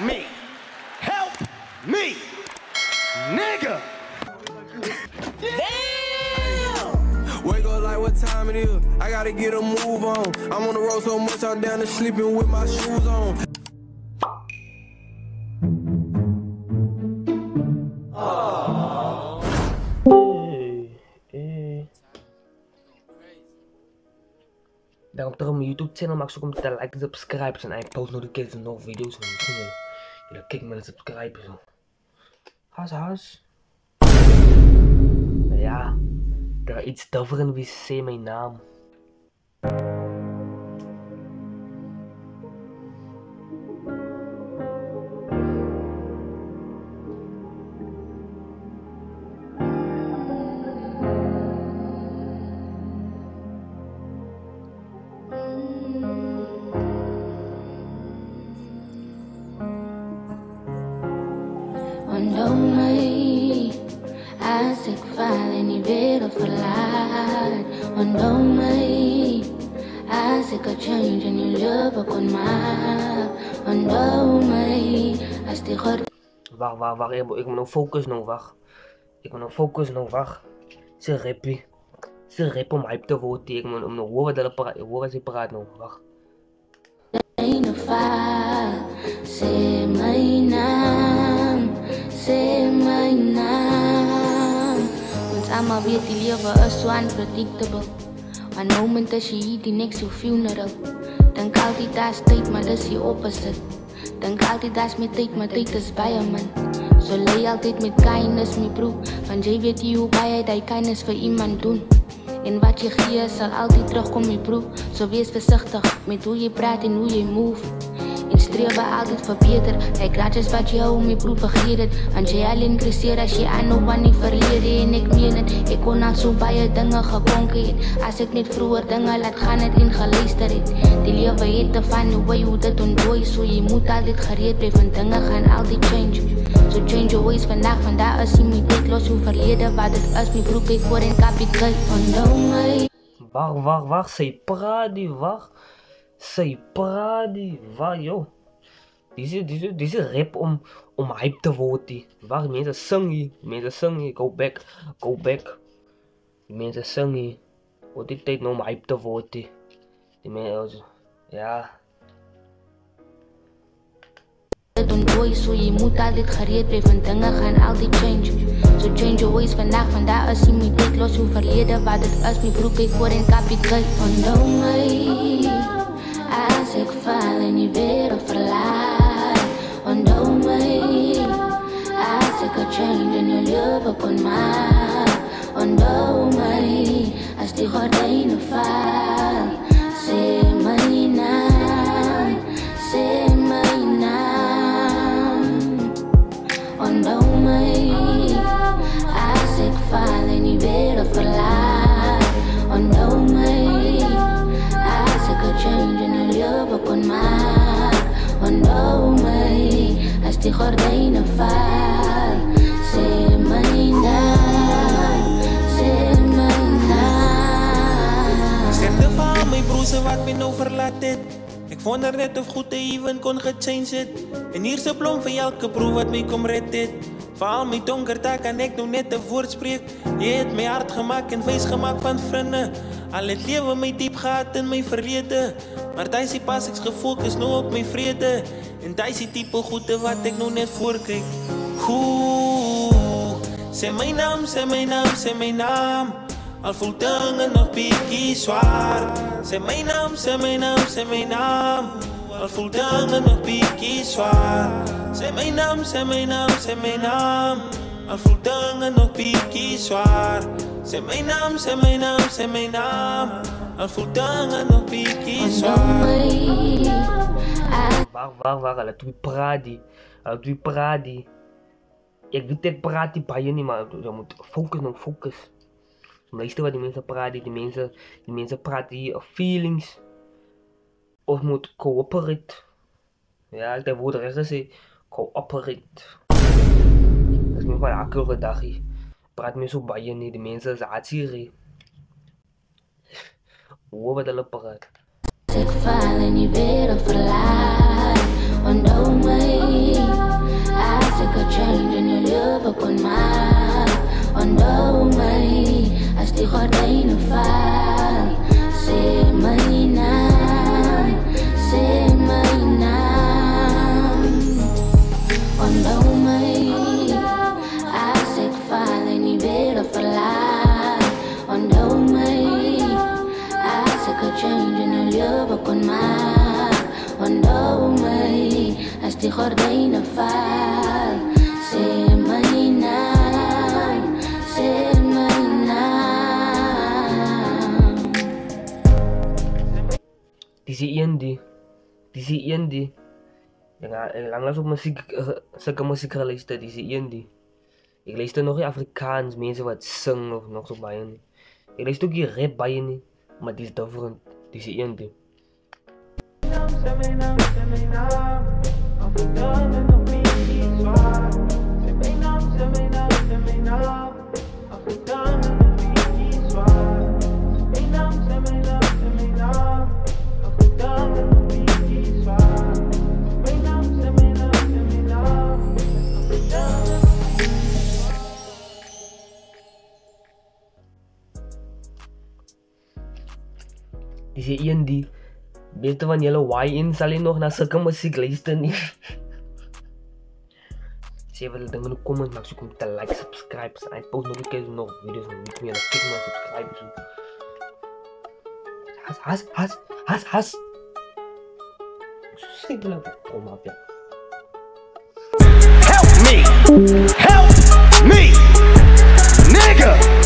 me. Help me, nigga. Damn! Wake up like what time it is. I gotta get a move on. I'm on the road so much I'm down to sleeping with my shoes on. Daarom terug op mijn YouTube channel, maak zoek om te like en subscribe en eigenlijk post notifications en nog video's van jullie. Jullie kijken met een subscribe zo. Haas. Ja, er is iets tover in wie zei mijn naam. Onthou my, as ek val en die wereld verlaat. Onthou my, as ek 'n change in jou lewe kon maak. Onthou my, as die God. Wacht, ik moet nog focus nog, wacht. Ze rap om hype te worden, ik moet nog horen wat ze praten nog, wacht. Say my naam, say my naam. Want allemaal weet die leven is so unpredictable. One moment is je hier, die next your funeral. Denk altijd dat is tijd, maar dat is die opposite. Denk altijd dat is met tijd, maar tijd is bij een man. Zo lei altijd met kindness, my bro. Want jij weet niet hoe bij je die kindness voor iemand doen. En wat je gee zal altijd terugkomen, my bro. Zo wees voorzichtig met hoe je praat en hoe je move. En streven altijd verbeter. Kijk raadjes wat je hou, my bro, vergeet het. Want jy alleen cresseer as jy aanhou aan die verlede. En ek meen het, ek kon al so baie dinge gekonke het. As ek net vroeger dinge laat gaan het en geluister het. Die lewe het te van hoe jy dit ontdooi. So jy moet altijd gereed blijf, want dinge gaan altijd change. So change your ways vandaag is jy my dit los hoe verlede. Wat het is, my bro, kyk voor en kapie kyk. Onthou my. Wacht, zij praat die, wacht, joh. Deze rap om hype te worden. Wacht, mensen zingen, go back. Mensen zingen, wordt die tijd om hype te worden. Die mensen, ja. So jy moet altijd gereed blijf, want dinge gaan altijd change. So change your ways vandaag is jy my dit los hoe verlede. Wat het is, my broek ek voor en kapie kyk. Onthou my, as ek val en die wereld verlaat. Onthou my, as ek 'n change in jou lewe kon maak. Onthou my, as die gordyne val. Sê my naam, sê my naam. Onthou my, as ek val en die wereld verlaat. Onthou my, as ek 'n change in jou lewe kon maak. Onthou my, as die gordyne val. Sê my naam, sê my naam. Sterkte vir al my broers wat my nou verlaat het. Ek wonder net of goed even kon gechange het. En hier's 'n blom vir elke broer wat my kom red het. Vir al my donkerte kan ek nou net 'n woord spreek. Jy het my hart gemaak en wys gemaak van vriende. Al het lewe my diep gehad in my verlede. Maar daar is die pas ek's gefokus nou op my vrede. En daar is die tipe goede wat ek nou net voorkyk. Sê my naam, sê my naam, sê my naam. Al voel dinge nog bietjie swaar. Sê my naam, sê my naam, sê my naam. Al voel dinge nog bietjie swaar. Sê my naam, sê my naam, sê my naam. Al voel dinge nog bietjie swaar. Sê my naam, sê my naam, sê my naam. Al voel dinge nog bietjie swaar. Wacht, hulle twee praat die. Ek weet ek praat die baie nie, maar jy moet focus. Luister wat die mensen praten, die mensen praten hier feelings. Of moet cooperate. Ja, ik heb woord recht gezegd. Cooperate. Dat is niet wel een akkelige dag hier. Praat me zo bij je niet, de mensen zijn hier. Hoor wat hulle praat. Ik val in die wereld verlaat. Onthou my. kon maak. Onthou my as die gordyne val. Sê my naam, sê my naam. Onthou my as ek val en nie weer verlaat. Onthou my as ek 'n change in 'n lewe kon maak. Onthou my as die gordyne val. Sê my naam, sê my naam. Dis die een die. Ek langs op musiek, sulke musiek geluister, dis die een die. Ek luister nog nie Afrikaans mense wat sing of nog so baie nie. Ek luister ook nie rap baie nie, maar dis different. Dis die een die. Say my name, al voel dinge nog bietjie swaar. Say my name, al voel dinge nog bietjie swaar. Say my name, al voel dinge nog bietjie swaar. Say my name, al voel dinge nog bietjie swaar. Dis die een die. Beste van julle YN sal jy nog na sulke musiek luister nie. Sê wat julle dink in die comment, maak soek om te like, subscribe. Ek post nog een keer nog video's van wie meer, klik maar subscribe. Has. Sê julle kom op ja. Help me, nigga.